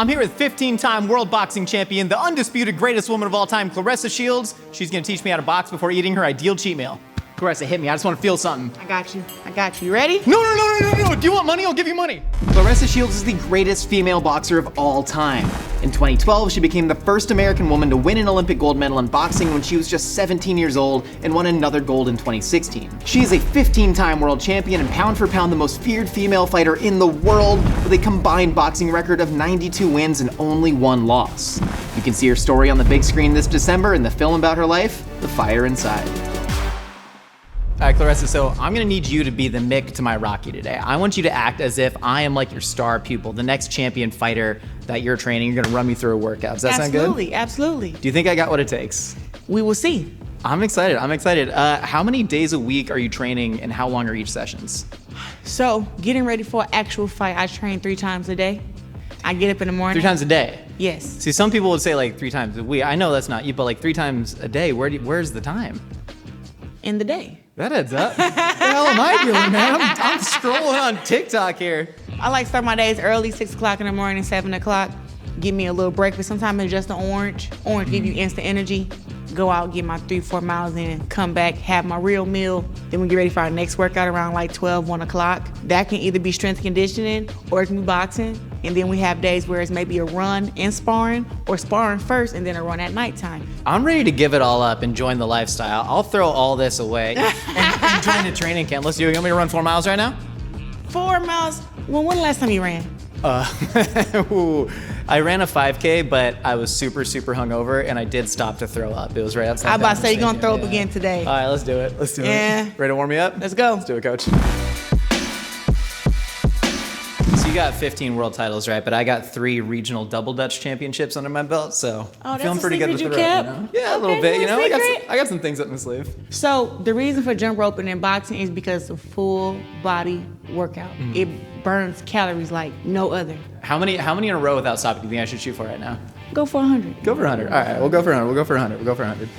I'm here with 15-time world boxing champion, the undisputed greatest woman of all time, Claressa Shields. She's gonna teach me how to box before eating her ideal cheat meal. Claressa, hit me. I just want to feel something. I got you. You ready? No. Do you want money? I'll give you money. Claressa Shields is the greatest female boxer of all time. In 2012, she became the first American woman to win an Olympic gold medal in boxing when she was just 17 years old and won another gold in 2016. She is a 15-time world champion and pound for pound the most feared female fighter in the world with a combined boxing record of 92 wins and only 1 loss. You can see her story on the big screen this December in the film about her life, The Fire Inside. All right, Claressa, so I'm gonna need you to be the Mick to my Rocky today. I want you to act as if I am like your star pupil, the next champion fighter that you're training. You're gonna run me through a workout. Does that sound good? Absolutely. Do you think I got what it takes? We will see. I'm excited. How many days a week are you training and how long are each sessions? So, getting ready for an actual fight, I train 3 times a day. I get up in the morning. 3 times a day? Yes. See, some people would say like 3 times a week. I know that's not you, but like 3 times a day, where's the time? In the day. That adds up. What the hell am I doing, man? I'm scrolling on TikTok here. I like to start my days early, 6 o'clock in the morning, 7 o'clock. Give me a little breakfast. Sometimes it's just an orange. Orange give you instant energy. Go out, get my 3-4 miles in, come back, have my real meal. Then we get ready for our next workout around like 12, 1 o'clock. That can either be strength conditioning or it can be boxing. And then we have days where it's maybe a run and sparring or sparring first and then a run at nighttime. I'm ready to give it all up and join the lifestyle. I'll throw all this away and join the training camp. Let's do it. You want me to run 4 miles right now? 4 miles? Well, when the last time you ran? I ran a 5K, but I was super hungover, and I did stop to throw up. It was right outside. I about to say you're gonna throw up again today. All right, let's do it. Yeah. Ready to warm me up? Let's go. Let's do it, coach. So you got 15 world titles, right? But I got 3 regional double Dutch championships under my belt, so I'm feeling pretty good with the rope. You know? Yeah, a little bit. You know, I got some things up my sleeve. So the reason for jump roping and boxing is because of full body workout. It burns calories like no other. How many in a row without stopping do you think I should shoot for right now? Go for 100. Go for 100. All right, we'll go for 100.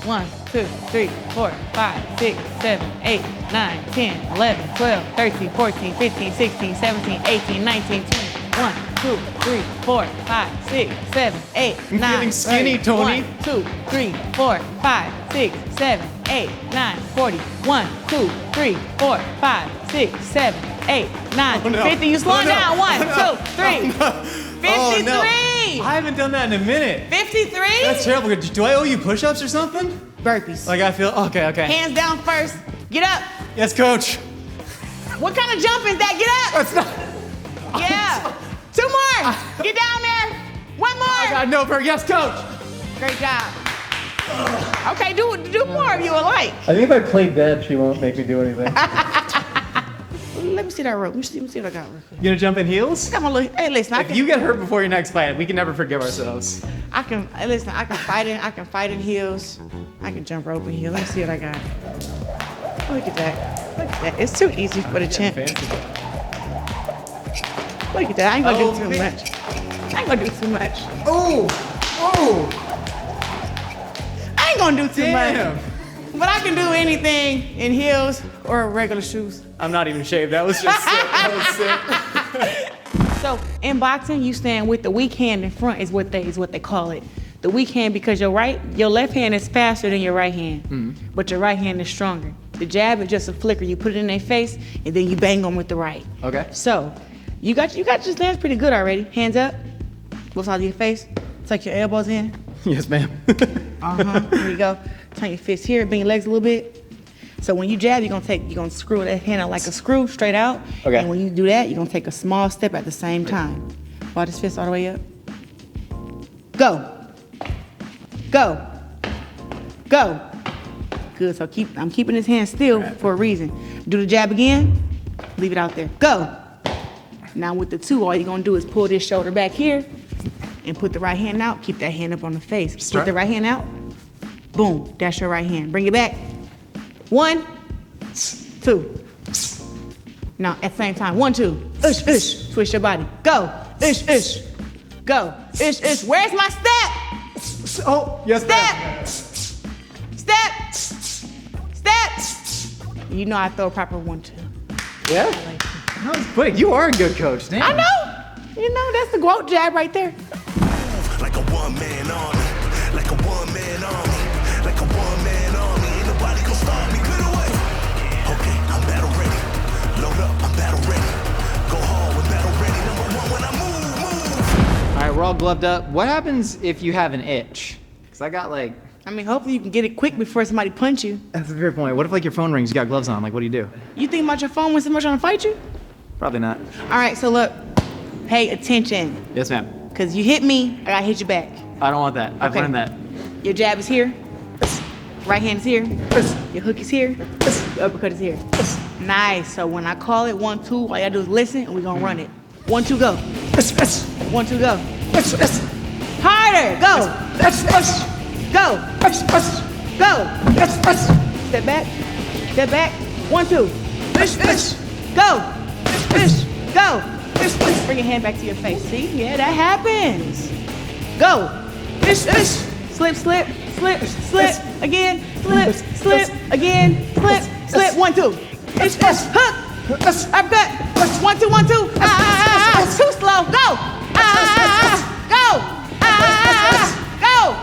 1, 2, 3, 4, 5, 6, 7, 8, 9, 10, 11, 12, 13, 14, 15, 16, 17, 18, 19, 20. 1, 2, 3, 4, 5, 6, 7, 8, 9. You're getting skinny, Tony. 1, 2, 3, 4, 5, 6, 7, 8, 9, 40. 1, 2, 3, 4, 5, 6, 7, 8, 9, 50. You slowing down. 1, 2, 3. 53. I haven't done that in a minute. 53? That's terrible. Do I owe you push-ups or something? Burpees. Like I feel, okay. Hands down first. Get up. Yes, coach. What kind of jump is that? Get up. That's not. Yeah. 2 more. Get down there. 1 more. I got no yes, coach. Great job. Okay, do more if you would like. I think if I play dead, she won't make me do anything. Let me see that rope. Let me see what I got. You gonna jump in heels? Come on, look. Hey, listen. If you get hurt before your next fight, we can never forgive ourselves. I can fight in heels. I can jump rope in heels. Let me see what I got. Look at that. It's too easy for the champ. Look at that. I ain't gonna do too much. Oh. I ain't gonna do too Damn. much. But I can do anything in heels or regular shoes. I'm not even shaved. That was just sick. So in boxing, you stand with the weak hand in front is what they call it. The weak hand because your left hand is faster than your right hand, but your right hand is stronger. The jab is just a flicker. You put it in their face and then you bang them with the right. Okay. So you got your stance pretty good already. Hands up, both sides of your face. Tuck your elbows in. Yes, ma'am. There you go. Turn your fist here, bend your legs a little bit. So when you jab, you're gonna screw that hand out like a screw, straight out. Okay. And when you do that, you're gonna take a small step at the same time. Ball this fist all the way up. Go. Good, so I'm keeping his hand still for a reason. Do the jab again, leave it out there. Go. Now with the 2, all you're gonna do is pull this shoulder back here and put the right hand out, keep that hand up on the face. Put the right hand out, boom, that's your right hand. Bring it back. 1, 2. Now at the same time, 1, 2. Ush. Twist your body. Go. Ush. Go. Ush. Where's my step? Oh, yes, Step. You know I throw a proper 1, 2. Yeah? That was quick. You are a good coach, damn. I know. You know, that's the GWOAT jab right there. Like a one-man army, like a one-man army, like a one-man army. Ain't nobody gonna stop me. Clear the way. Okay, I'm battle ready. Load up, I'm battle ready. Go hard when battle ready. Number one when I move. All right, we're all gloved up. What happens if you have an itch? Because I got like... I mean, hopefully you can get it quick before somebody punch you. That's a fair point. What if like your phone rings, you got gloves on? Like, what do you do? You think about your phone when somebody's trying to fight you? Probably not. All right, so look, pay attention. Yes, ma'am. Because you hit me, I gotta hit you back. I don't want that. I've learned that. Your jab is here. Right hand is here. Your hook is here. Your uppercut is here. Nice. So when I call it 1, 2, all you gotta do is listen and we're gonna run it. 1, 2, go. 1, 2, go. Harder. Go. Go. Go. Step back. Step back. 1, 2. Go. Go. Bring your hand back to your face. See? Yeah, that happens. Go. Slip, slip, slip, slip. Again. Slip, slip. Again. Slip, slip. 1, 2. Hook. Uppercut. 1, 2, 1, 2. Too slow. Go. Go. Go.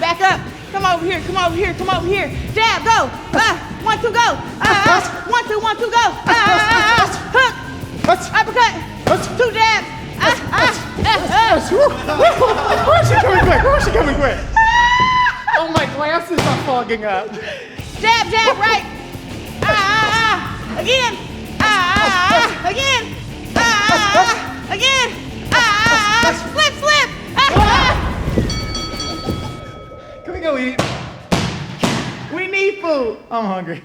Back up. Come over here. Come over here. Come over here. Jab. Go. 1, 2, go. 1, 2, 1, 2, go. Hook. Uppercut. 2 jabs. Where is she coming quick? Where is she coming quick? Oh, my glasses are fogging up. Jab, jab, right. Again. Again. Again. Slip, slip. Can we go eat? We need food. I'm hungry.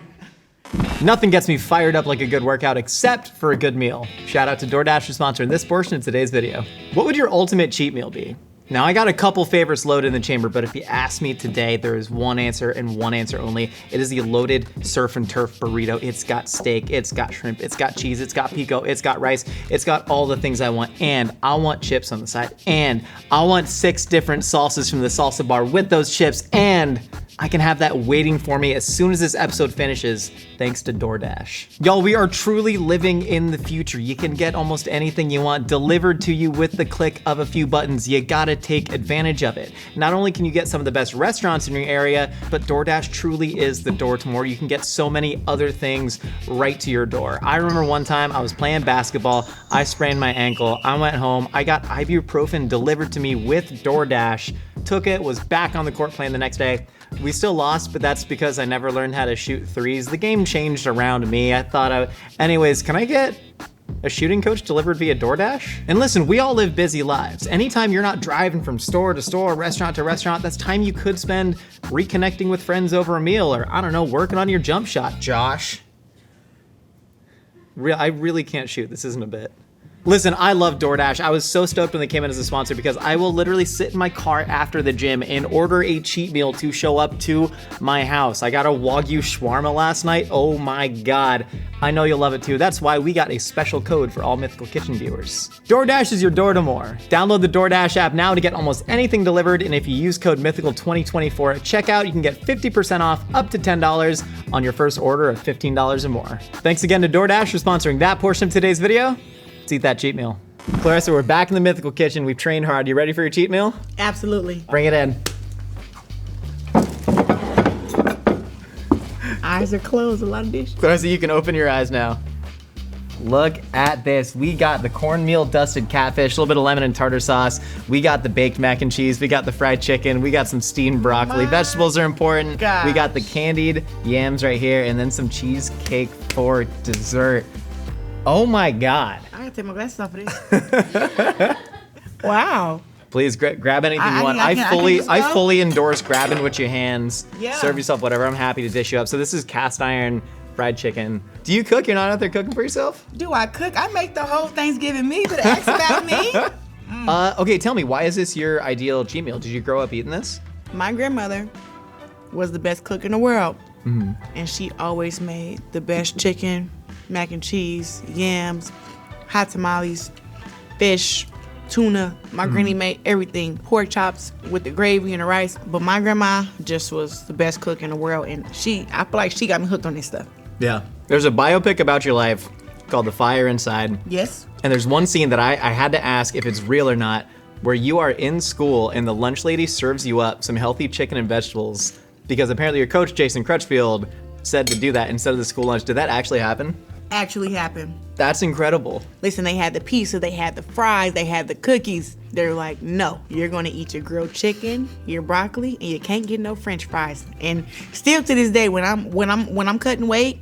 Nothing gets me fired up like a good workout except for a good meal. Shout out to DoorDash for sponsoring this portion of today's video. What would your ultimate cheat meal be? Now I got a couple favorites loaded in the chamber, but if you ask me today, there is one answer and one answer only. It is the loaded surf and turf burrito. It's got steak, it's got shrimp, it's got cheese, it's got pico, it's got rice, it's got all the things I want, and I want chips on the side, and I want 6 different salsas from the salsa bar with those chips, and I can have that waiting for me as soon as this episode finishes, thanks to DoorDash. Y'all, we are truly living in the future. You can get almost anything you want delivered to you with the click of a few buttons. You gotta take advantage of it. Not only can you get some of the best restaurants in your area, but DoorDash truly is the door to more. You can get so many other things right to your door. I remember one time I was playing basketball, I sprained my ankle, I went home, I got ibuprofen delivered to me with DoorDash, took it, was back on the court playing the next day. We still lost, but that's because I never learned how to shoot threes. The game changed around me. Anyways, can I get a shooting coach delivered via DoorDash? And listen, we all live busy lives. Anytime you're not driving from store to store, restaurant to restaurant, that's time you could spend reconnecting with friends over a meal or, I don't know, working on your jump shot, Josh. I really can't shoot. This isn't a bit. Listen, I love DoorDash. I was so stoked when they came in as a sponsor because I will literally sit in my car after the gym and order a cheat meal to show up to my house. I got a Wagyu shawarma last night. Oh my God. I know you'll love it too. That's why we got a special code for all Mythical Kitchen viewers. DoorDash is your door to more. Download the DoorDash app now to get almost anything delivered, and if you use code Mythical2024 at checkout, you can get 50% off up to $10 on your first order of $15 or more. Thanks again to DoorDash for sponsoring that portion of today's video. Let's eat that cheat meal. Claressa, we're back in the Mythical Kitchen. We've trained hard. You ready for your cheat meal? Absolutely. Bring it in. Eyes are closed, a lot of dishes. Claressa, you can open your eyes now. Look at this. We got the cornmeal dusted catfish, a little bit of lemon and tartar sauce. We got the baked mac and cheese. We got the fried chicken. We got some steamed broccoli. Vegetables are important. Gosh. We got the candied yams right here, and then some cheesecake for dessert. Oh my God. I gotta take my glasses off of this. Wow. Please grab anything you want. I fully endorse grabbing with your hands. Yeah. Serve yourself whatever. I'm happy to dish you up. So this is cast iron fried chicken. Do you cook? You're not out there cooking for yourself? Do I cook? I make the whole Thanksgiving meal, but ask about me. Okay, tell me, why is this your ideal cheat meal? Did you grow up eating this? My grandmother was the best cook in the world. And she always made the best chicken, mac and cheese, yams, hot tamales, fish, tuna. My granny made everything, pork chops with the gravy and the rice. But my grandma just was the best cook in the world, and I feel like she got me hooked on this stuff. Yeah. There's a biopic about your life called The Fire Inside. Yes. And there's one scene that I had to ask if it's real or not, where you are in school and the lunch lady serves you up some healthy chicken and vegetables because apparently your coach, Jason Crutchfield, said to do that instead of the school lunch. Did that actually happen? Actually happened. That's incredible. Listen, they had the pizza, they had the fries, they had the cookies. They're like, no, you're gonna eat your grilled chicken, your broccoli, and you can't get no French fries. And still to this day, when I'm cutting weight,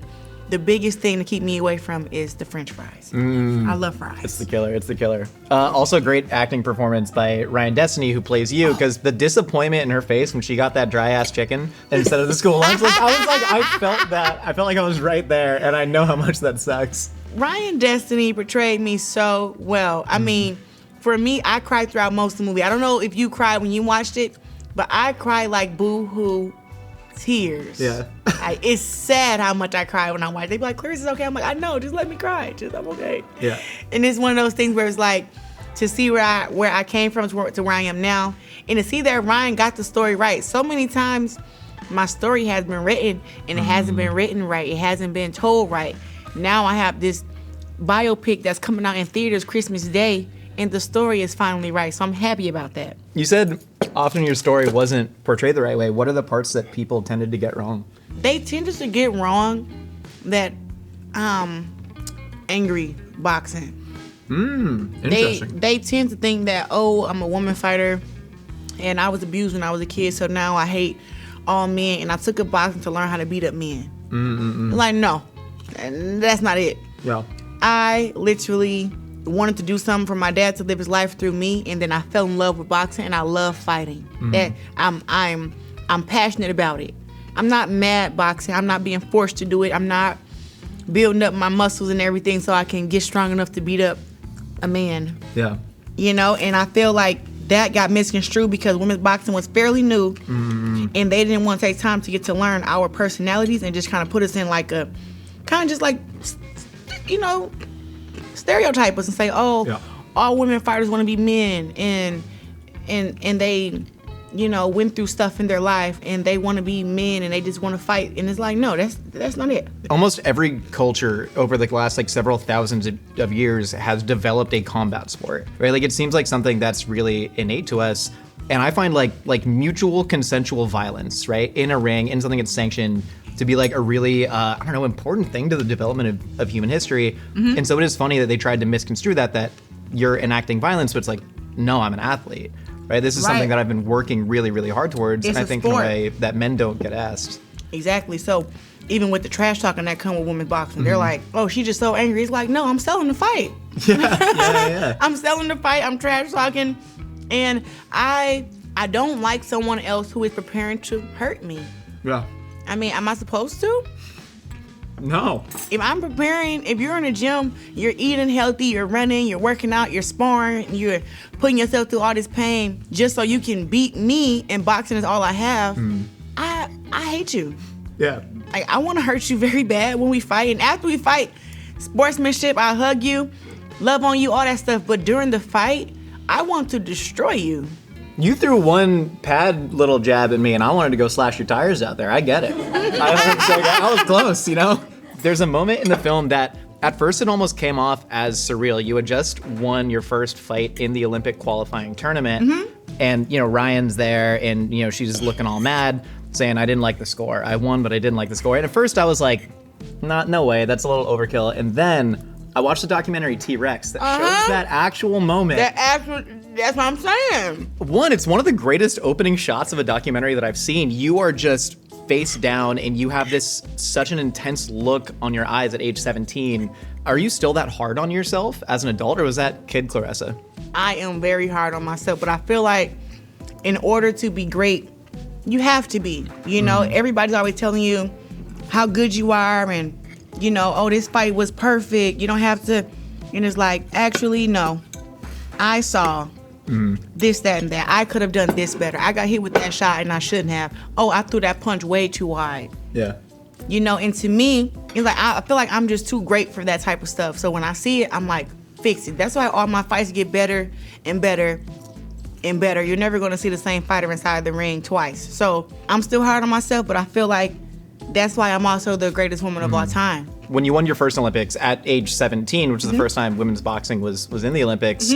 the biggest thing to keep me away from is the French fries. I love fries. It's the killer. It's the killer. Also, great acting performance by Ryan Destiny, who plays you, because the disappointment in her face when she got that dry ass chicken instead of the school lunch, I felt that. I felt like I was right there, and I know how much that sucks. Ryan Destiny portrayed me so well. I mean, for me, I cried throughout most of the movie. I don't know if you cried when you watched it, but I cried like boo-hoo tears. Yeah. It's sad how much I cry when I watch it. They be like, Clarissa's okay. I'm like, I know, just let me cry. I'm okay. Yeah. And it's one of those things where it's like, to see where I came from to where I am now, and to see that Ryan got the story right. So many times, my story has been written, and it hasn't been written right. It hasn't been told right. Now I have this biopic that's coming out in theaters Christmas Day, and the story is finally right. So I'm happy about that. You said often your story wasn't portrayed the right way. What are the parts that people tended to get wrong? They tended to get wrong that angry boxing. Interesting. They tend to think that, oh, I'm a woman fighter and I was abused when I was a kid, so now I hate all men, and I took up boxing to learn how to beat up men. Like, no, that's not it. Yeah. I literally wanted to do something for my dad to live his life through me, and then I fell in love with boxing, and I love fighting. That I'm passionate about it. I'm not mad boxing. I'm not being forced to do it. I'm not building up my muscles and everything so I can get strong enough to beat up a man. Yeah. You know, and I feel like that got misconstrued because women's boxing was fairly new, and they didn't want to take time to get to learn our personalities and just kind of put us in like a, kind of just like, you know, stereotype us and say, oh, yeah, all women fighters want to be men, and they, you know, went through stuff in their life and they want to be men and they just want to fight. And it's like, no, that's not it. Almost every culture over the last like several thousands of years has developed a combat sport, right? Like it seems like something that's really innate to us. And I find like mutual consensual violence, right, in a ring, in something that's sanctioned, to be like a really, important thing to the development of human history. And so it is funny that they tried to misconstrue that you're enacting violence, but it's like, no, I'm an athlete, right? This is something that I've been working really, really hard towards. It's and I a think sport. in a way that men don't get asked. Exactly. So even with the trash talking that come with women's boxing, they're like, oh, she's just so angry. It's like, no, I'm selling the fight. Yeah. I'm selling the fight. I'm trash talking. And I don't like someone else who is preparing to hurt me. Yeah. I mean, am I supposed to? No. If I'm preparing, if you're in a gym, you're eating healthy, you're running, you're working out, you're sparring, you're putting yourself through all this pain just so you can beat me, and boxing is all I have, I hate you. Yeah. Like, I want to hurt you very bad when we fight. And after we fight, sportsmanship, I hug you, love on you, all that stuff. But during the fight, I want to destroy you. You threw one pad little jab at me, and I wanted to go slash your tires out there. I get it. I was close, you know? There's a moment in the film that, at first, it almost came off as surreal. You had just won your first fight in the Olympic qualifying tournament, and, you know, Ryan's there, and, you know, she's looking all mad, saying, I didn't like the score. I won, but I didn't like the score. And at first, I was like, no way, that's a little overkill. And then I watched the documentary T-Rex that shows that actual moment. That's what I'm saying. One, it's one of the greatest opening shots of a documentary that I've seen. You are just face down and you have this such an intense look on your eyes at age 17. Are you still that hard on yourself as an adult, or was that kid Claressa? I am very hard on myself, but I feel like in order to be great, you have to be. You know, everybody's always telling you how good you are and, you know, oh, this fight was perfect. You don't have to. And it's like, actually, no. I saw this, that, and that. I could have done this better. I got hit with that shot and I shouldn't have. Oh, I threw that punch way too wide. Yeah. You know, and to me, it's like I feel like I'm just too great for that type of stuff. So when I see it, I'm like, fix it. That's why all my fights get better and better and better. You're never going to see the same fighter inside the ring twice. So I'm still hard on myself, but I feel like that's why I'm also the greatest woman of all time. when you won your first Olympics at age 17, which is the first time women's boxing was in the Olympics,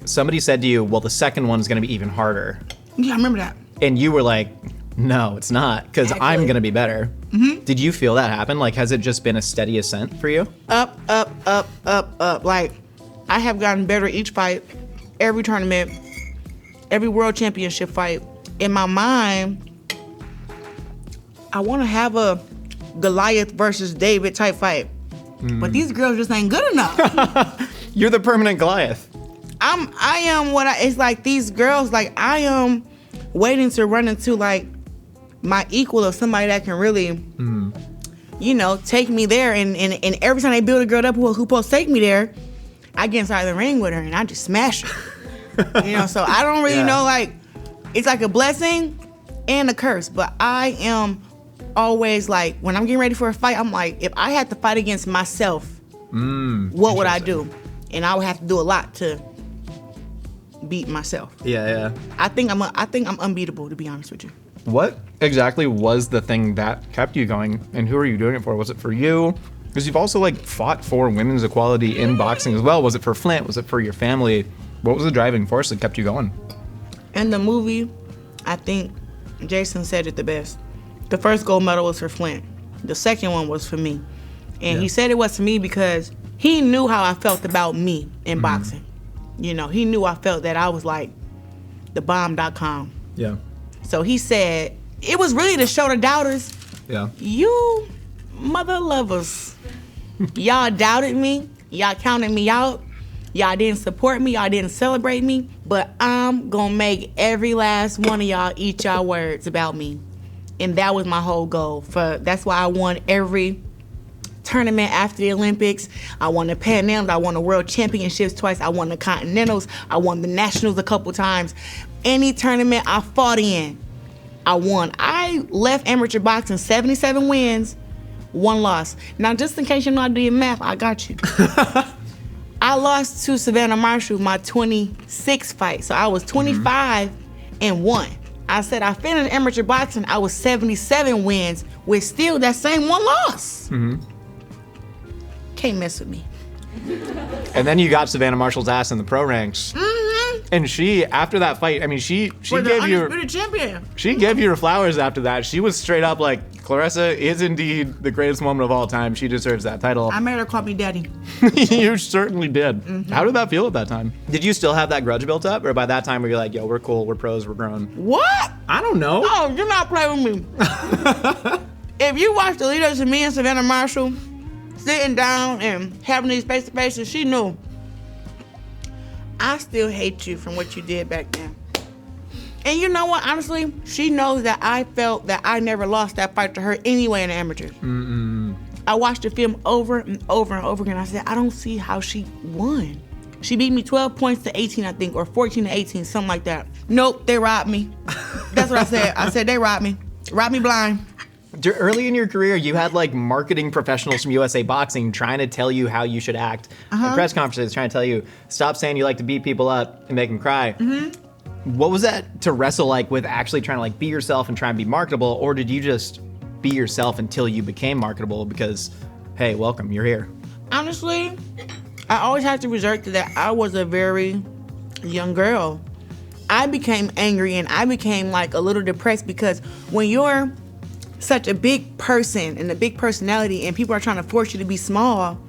somebody said to you, well, the second one is going to be even harder. Yeah, I remember that. And you were like, no, it's not, because I'm going to be better. Did you feel that happen? Like, has it just been a steady ascent for you? Up, up, up, up, up. Like, I have gotten better each fight, every tournament, every world championship fight. In my mind, I want to have a Goliath versus David type fight. But these girls just ain't good enough. You're the permanent Goliath. It's like these girls, like I am waiting to run into like my equal of somebody that can really, take me there. And every time they build a girl up who's supposed to take me there, I get inside the ring with her and I just smash her. So I don't really know, like, it's like a blessing and a curse. But I am always like, when I'm getting ready for a fight, I'm like, if I had to fight against myself, what would I do? And I would have to do a lot to beat myself. Yeah. I think I'm unbeatable, to be honest with you. What exactly was the thing that kept you going, and who are you doing it for? Was it for you? Because you've also like fought for women's equality in boxing as well. Was it for Flint? Was it for your family? What was the driving force that kept you going? In the movie, I think Jason said it the best. The first gold medal was for Flint. The second one was for me. And he said it was for me because he knew how I felt about me in boxing. He knew I felt that I was like the bomb.com. Yeah. So he said, it was really to show the doubters, you mother lovers, y'all doubted me, y'all counted me out, y'all didn't support me, y'all didn't celebrate me, but I'm gonna make every last one of y'all eat y'all words about me. And that was my whole goal. That's why I won every tournament after the Olympics. I won the Pan Ams, I won the World Championships twice, I won the Continentals, I won the Nationals a couple times. Any tournament I fought in, I won. I left amateur boxing 77 wins, 1 loss. Now, just in case you know I did math, I got you. I lost to Savannah Marshall my 26th fight. So I was 25 and 1. I said I finished amateur boxing, I was 77 wins with still that same 1 loss. Can't mess with me. And then you got Savannah Marshall's ass in the pro ranks. And she, after that fight, I mean, she gave you champion. She gave you her flowers after that. She was straight up like, Claressa is indeed the greatest woman of all time. She deserves that title. I made her call me daddy. You certainly did. How did that feel at that time? Did you still have that grudge built up? Or by that time were you like, yo, we're cool, we're pros, we're grown? What? I don't know. Oh, you're not playing with me. If you watch the leaders of me and Savannah Marshall sitting down and having these face-to-faces, she knew. I still hate you from what you did back then. And you know what? Honestly, she knows that I felt that I never lost that fight to her anyway in the amateurs. I watched the film over and over and over again. I said, I don't see how she won. She beat me 12 points to 18, I think, or 14 to 18, something like that. Nope, they robbed me. That's what I said. I said, they robbed me. Robbed me blind. Early in your career, you had like marketing professionals from USA Boxing trying to tell you how you should act. In press conferences, trying to tell you, stop saying you like to beat people up and make them cry. What was that to wrestle like with actually trying to like be yourself and try and be marketable? Or did you just be yourself until you became marketable because, hey, welcome, you're here? Honestly, I always had to resort to that. I was a very young girl. I became angry and I became like a little depressed because when you're such a big person and a big personality and people are trying to force you to be small,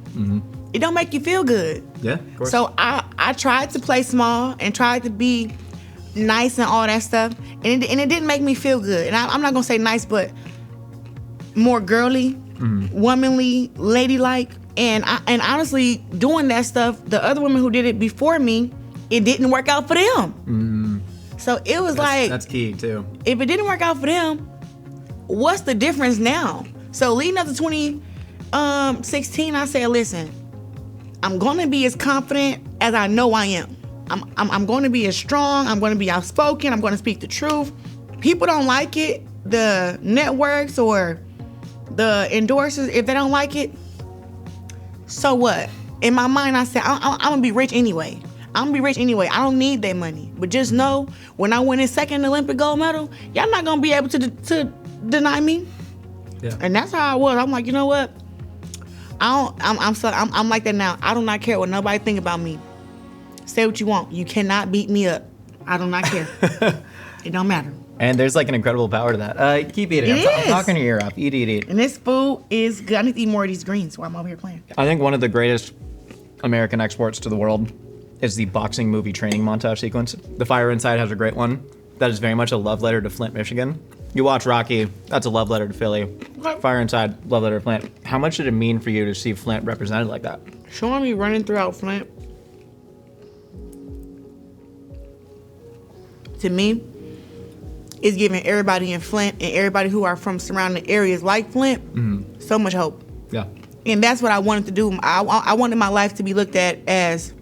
it don't make you feel good. Yeah, of course. So I tried to play small and tried to be nice and all that stuff, and it didn't make me feel good. And I'm not gonna say nice, but more girly, womanly, ladylike. And honestly, doing that stuff, the other women who did it before me, it didn't work out for them. So it was that's key too. If it didn't work out for them, what's the difference now? So leading up to 2016, I said, listen, I'm gonna be as confident as I know I am. I'm gonna be as strong, I'm gonna be outspoken, I'm gonna speak the truth. People don't like it, the networks or the endorsers, if they don't like it, so what? In my mind, I said, I'm gonna be rich anyway. I don't need their money. But just know, when I win a second Olympic gold medal, y'all not gonna be able to deny me. Yeah. And that's how I was. I'm like, you know what? I'm like that now. I do not care what nobody think about me. Say what you want. You cannot beat me up. I do not care. It don't matter. And there's like an incredible power to that. Keep eating. I'm talking your ear off. Eat. And this food is good. I need to eat more of these greens while I'm over here playing. I think one of the greatest American exports to the world is the boxing movie training montage sequence. The Fire Inside has a great one. That is very much a love letter to Flint, Michigan. You watch Rocky, that's a love letter to Philly. Fire Inside, love letter to Flint. How much did it mean for you to see Flint represented like that? Showing me running throughout Flint, to me, is giving everybody in Flint and everybody who are from surrounding areas like Flint so much hope. Yeah. And that's what I wanted to do. I wanted my life to be looked at as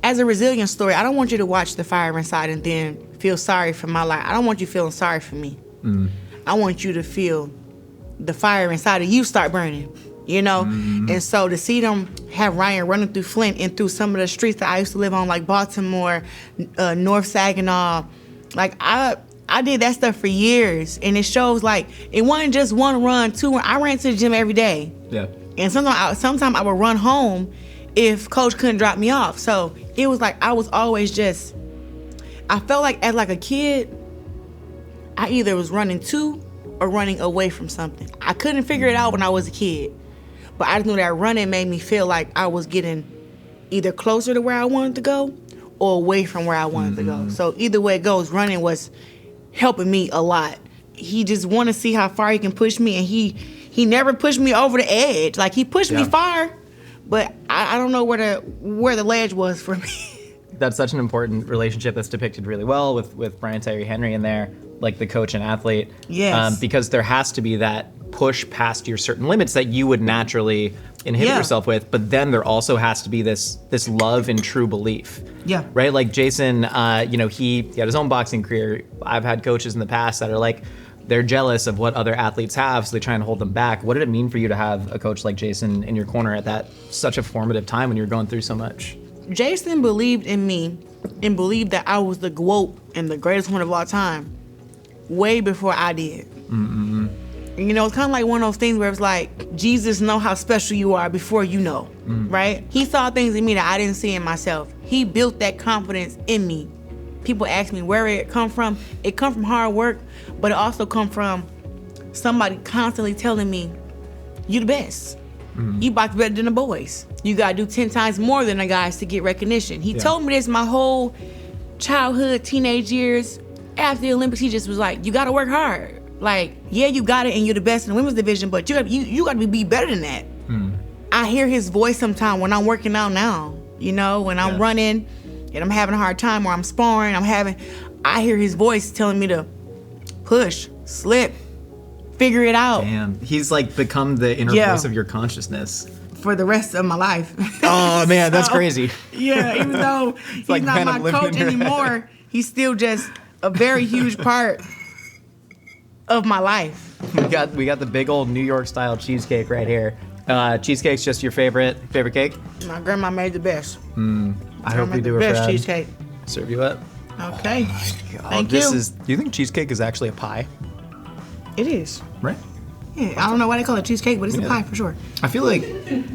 a resilient story. I don't want you to watch The Fire Inside and then feel sorry for my life. I don't want you feeling sorry for me. I want you to feel the fire inside of you start burning, you know? And so to see them have Ryan running through Flint and through some of the streets that I used to live on, like Baltimore, North Saginaw, like I did that stuff for years. And it shows like, it wasn't just one run, two run. I ran to the gym every day. Yeah. And sometimes I would run home if coach couldn't drop me off. So it was like I was always just, I felt like as like a kid, I either was running to or running away from something. I couldn't figure it out when I was a kid. But I just knew that running made me feel like I was getting either closer to where I wanted to go or away from where I wanted to go. So either way it goes, running was helping me a lot. He just wanted to see how far he can push me, and he never pushed me over the edge. Like, he pushed me far, but I don't know where the ledge was for me. That's such an important relationship that's depicted really well with Brian Tyree Henry in there, like the coach and athlete. Yes. Because there has to be that push past your certain limits that you would naturally inhibit yourself with, but then there also has to be this love and true belief. Yeah. Right? Like Jason, he had his own boxing career. I've had coaches in the past that are like, they're jealous of what other athletes have, so they try and hold them back. What did it mean for you to have a coach like Jason in your corner at that such a formative time when you were going through so much? Jason believed in me and believed that I was the GOAT and the greatest one of all time way before I did. And, you know, it's kind of like one of those things where it's like, Jesus know how special you are before you know, right? He saw things in me that I didn't see in myself. He built that confidence in me. People ask me where it come from. It come from hard work, but it also come from somebody constantly telling me, you the best. You box better than the boys. You gotta do 10 times more than the guys to get recognition. He told me this my whole childhood, teenage years. After the Olympics, he just was like, you gotta work hard. Like, yeah, you got it and you're the best in the women's division, but you gotta be better than that. I hear his voice sometimes when I'm working out now, you know, when I'm running and I'm having a hard time, or I'm sparring, I hear his voice telling me to push, slip, figure it out. Damn, he's like become the inner voice of your consciousness. For the rest of my life. Oh man, that's crazy. Yeah, even though he's like not my coach anymore, he's still just a very huge part of my life. We got the big old New York style cheesecake right here. Cheesecake's just your favorite cake? My grandma made the best. I hope we do her best proud. Cheesecake. Serve you up. Okay. Oh, Thank you. Do you think cheesecake is actually a pie? It is. Right. Yeah, I don't know why they call it cheesecake, but it's a pie for sure. I feel like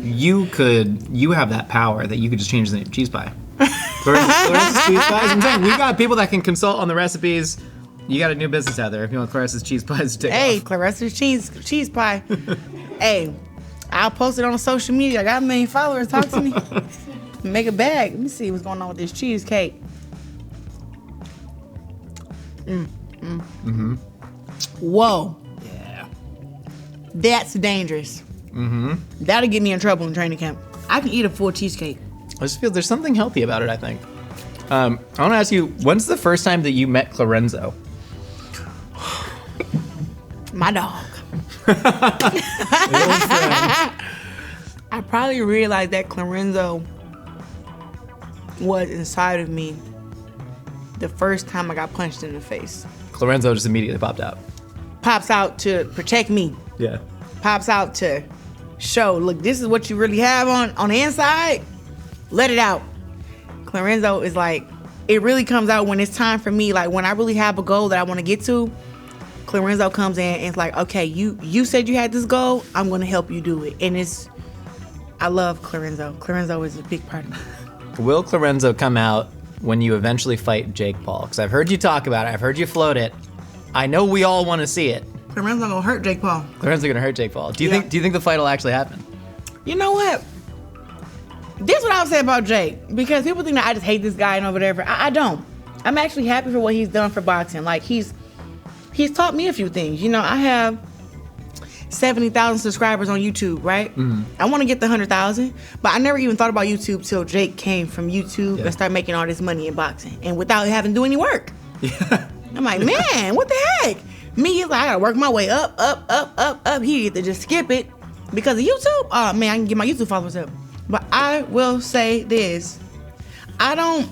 you have that power that you could just change the name cheese pie. Claressa's cheese pies. I'm saying we got people that can consult on the recipes. You got a new business out there if you want Claressa's cheese pies to take off. Claressa's cheese pie. Hey, I'll post it on social media. I got a million followers. Talk to me. Make a bag. Let me see what's going on with this cheesecake. Whoa. Yeah. That's dangerous. That'll get me in trouble in training camp. I can eat a full cheesecake. I just feel there's something healthy about it, I think. I want to ask you, when's the first time that you met Clarenzo? My dog. I probably realized that Clarenzo was inside of me the first time I got punched in the face. Clarenzo just immediately popped out. Pops out to protect me. Yeah. Pops out to show, look, this is what you really have on the inside. Let it out. Clarenzo is like, it really comes out when it's time for me. Like when I really have a goal that I want to get to, Claressa comes in and it's like, okay, you said you had this goal. I'm gonna help you do it. And I love Claressa. Claressa is a big part of it. Will Claressa come out when you eventually fight Jake Paul? Because I've heard you talk about it. I've heard you float it. I know we all want to see it. Claressa gonna hurt Jake Paul. Claressa gonna hurt Jake Paul. Do you think the fight will actually happen? You know what? This is what I would say about Jake, because people think that I just hate this guy and whatever. I don't. I'm actually happy for what he's done for boxing. Like he's taught me a few things. You know, I have 70,000 subscribers on YouTube, right? Mm-hmm. I want to get the 100,000, but I never even thought about YouTube till Jake came from YouTube and started making all this money in boxing, and without having to do any work. Yeah. I'm like, man, what the heck? Me, he's like, I gotta work my way up. He get to just skip it because of YouTube. Oh man, I can get my YouTube followers up. But I will say this: I don't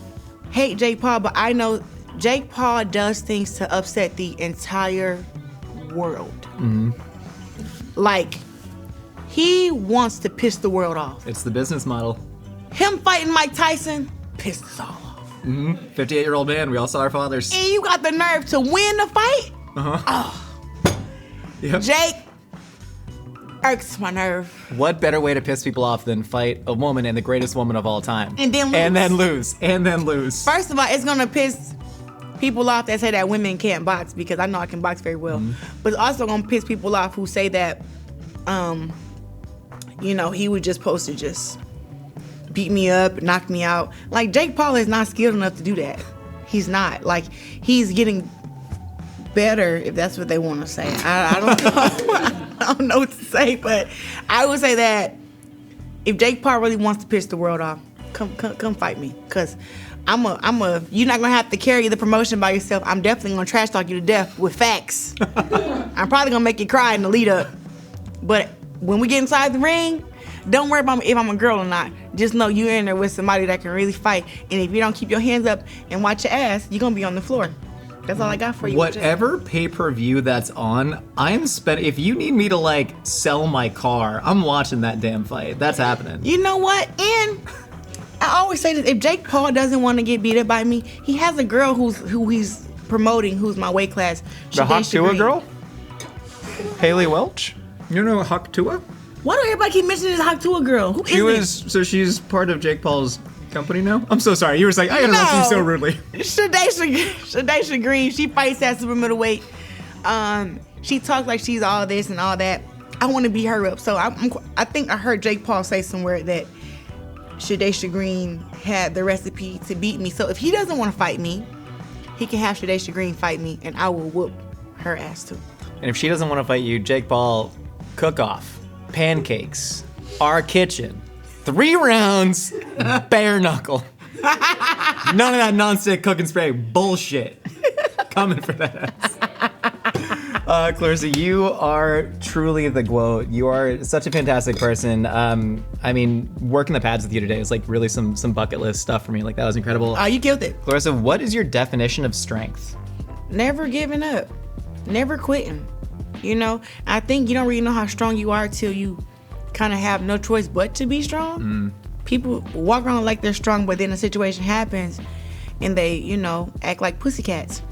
hate Jake Paul, but I know Jake Paul does things to upset the entire world. Mm-hmm. Like, he wants to piss the world off. It's the business model. Him fighting Mike Tyson pissed us all off. Mm-hmm. 58-year-old man, we all saw our fathers. And you got the nerve to win the fight? Uh-huh. Oh. Yep. Jake irks my nerve. What better way to piss people off than fight a woman and the greatest woman of all time? And then lose. And then lose. First of all, it's gonna piss people off that say that women can't box, because I know I can box very well. Mm-hmm. But it's also gonna piss people off who say that, you know, he was just supposed to just beat me up, knock me out. Like, Jake Paul is not skilled enough to do that. He's not. Like, he's getting better, if that's what they want to say. I don't know. I don't know what to say, but I would say that if Jake Paul really wants to piss the world off, come fight me, because you're not gonna have to carry the promotion by yourself. I'm definitely gonna trash talk you to death with facts. I'm probably gonna make you cry in the lead up, but when we get inside the ring, don't worry about if I'm a girl or not. Just know you're in there with somebody that can really fight, and if you don't keep your hands up and watch your ass, you're gonna be on the floor. That's all I got for you. Whatever pay-per-view that's on, if you need me to, like, sell my car, I'm watching that damn fight. That's happening. You know what? And I always say this: if Jake Paul doesn't want to get beat up by me, he has a girl who he's promoting, who's my weight class. The Haktua girl? Haley Welch? You know Haktua? Why do everybody keep mentioning this Haktua girl? Who is this? So she's part of Jake Paul's company now? I'm so sorry. You were like, I interrupted you so rudely. Shadaisha Green, she fights at super middleweight. She talks like she's all this and all that. I want to beat her up. So I think I heard Jake Paul say somewhere that Shadaisha Green had the recipe to beat me. So if he doesn't want to fight me, he can have Shadaisha Green fight me, and I will whoop her ass too. And if she doesn't want to fight you, Jake Paul, cook-off, pancakes, our kitchen, 3 rounds, bare knuckle. None of that non-stick cook and spray bullshit. Coming for that ass. Claressa, you are truly the GWOAT. You are such a fantastic person. I mean, working the pads with you today is like really some bucket list stuff for me. Like, that was incredible. Oh, you killed it. Claressa, what is your definition of strength? Never giving up. Never quitting. You know, I think you don't really know how strong you are till you kind of have no choice but to be strong. People walk around like they're strong, but then a situation happens and they, you know, act like pussycats.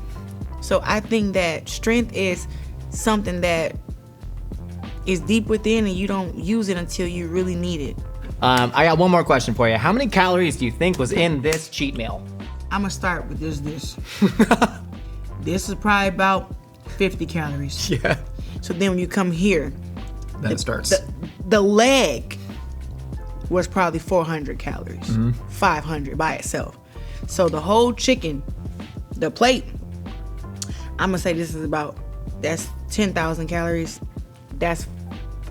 So I think that strength is something that is deep within, and you don't use it until you really need it. I got one more question for you. How many calories do you think was in this cheat meal? I'm gonna start with this. This is probably about 50 calories. Yeah. So then when you come here, then it starts. The leg was probably 400 calories, 500 by itself. So the whole chicken, the plate, I'm gonna say this is that's 10,000 calories. That's,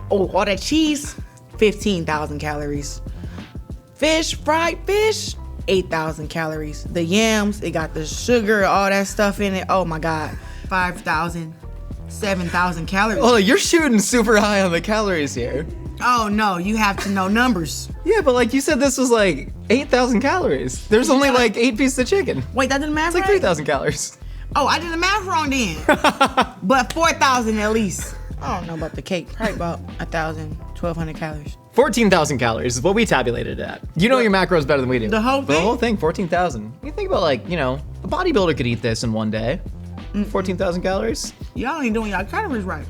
all that cheese, 15,000 calories. Fried fish, 8,000 calories. The yams, it got the sugar, all that stuff in it. Oh my God, 5,000, 7,000 calories. Oh, you're shooting super high on the calories here. Oh no, you have to know numbers. Yeah, but like you said, this was like 8,000 calories. There's only like 8 pieces of chicken. Wait, that didn't math It's like right? 3,000 calories. Oh, I did the math wrong then. But 4,000 at least. I don't know about the cake. Probably about 1,000, 1,200 calories. 14,000 calories is what we tabulated it at. You know your macros better than we do. The whole thing? The whole thing, 14,000. You think about, like, you know, a bodybuilder could eat this in one day. 14,000 calories. Y'all ain't doing y'all calories right.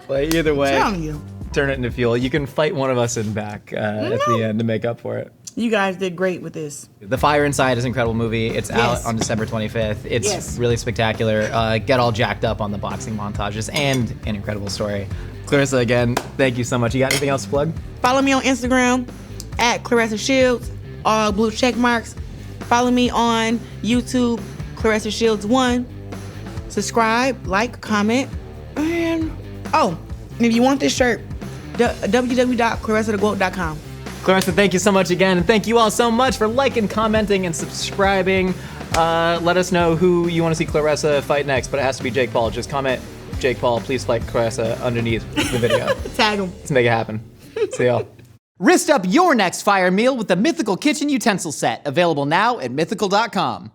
But either way, Telling you. turn it into fuel. You can fight one of us in back at the end to make up for it. You guys did great with this. The Fire Inside is an incredible movie. It's Yes. out on December 25th. It's Yes. really spectacular. Get all jacked up on the boxing montages and an incredible story. Claressa, again, thank you so much. You got anything else to plug? Follow me on Instagram at Claressa Shields, all blue check marks. Follow me on YouTube, Claressa Shields 1. Subscribe, like, comment, and if you want this shirt, www.claressathegoat.com. Claressa, thank you so much again. And thank you all so much for liking, commenting, and subscribing. Let us know who you want to see Claressa fight next, but it has to be Jake Paul. Just comment, Jake Paul, please fight Claressa underneath the video. Tag them. Let's make it happen. See y'all. Wrist up your next fire meal with the Mythical Kitchen Utensil Set, available now at mythical.com.